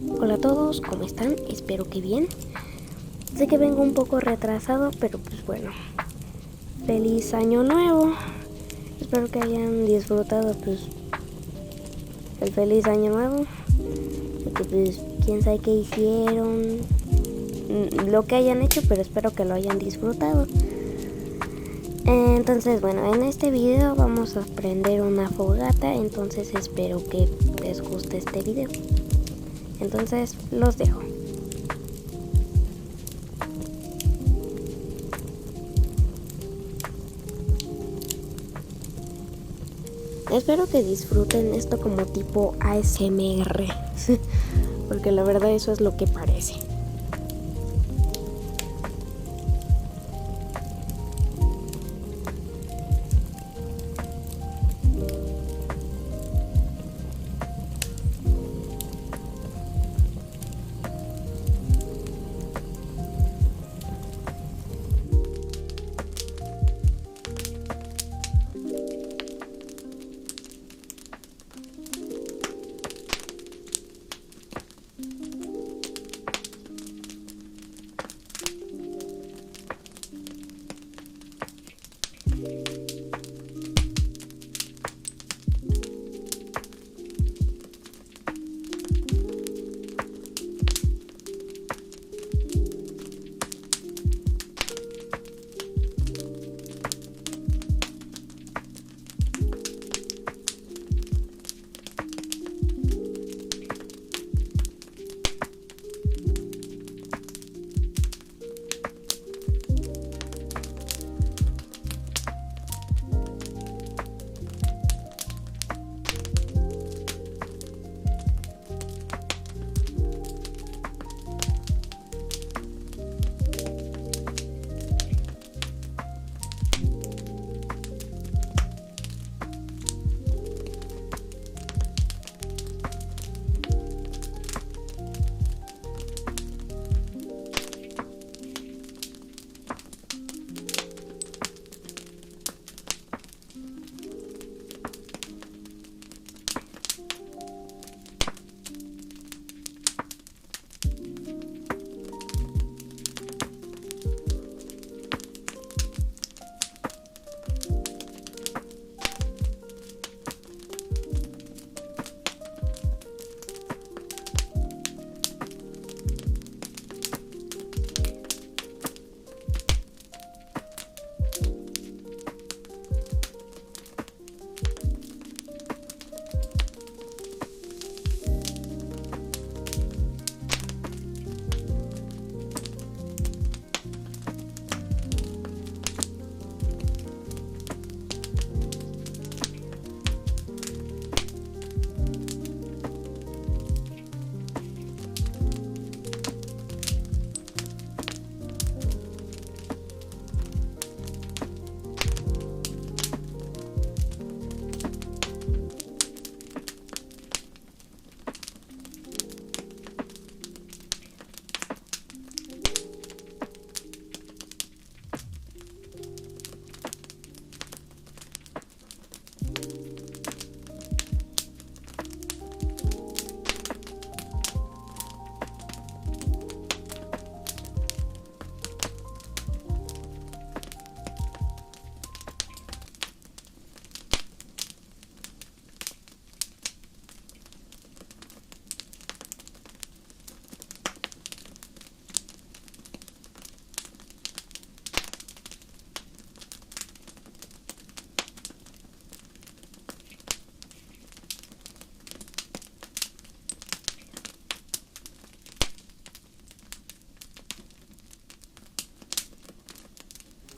Hola a todos, ¿cómo están? Espero que bien. Sé que vengo un poco retrasado, pero pues bueno. Feliz año nuevo. Espero que hayan disfrutado pues el feliz año nuevo. Porque pues quién sabe qué hicieron, lo que hayan hecho, pero espero que lo hayan disfrutado. Entonces bueno, en este video vamos a prender una fogata, entonces espero que les guste este video. Entonces los dejo. Espero que disfruten esto como tipo ASMR, porque la verdad eso es lo que parece.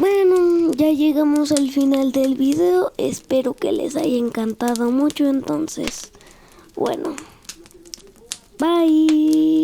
Bueno, ya llegamos al final del video. Espero que les haya encantado mucho. Entonces, bueno, bye.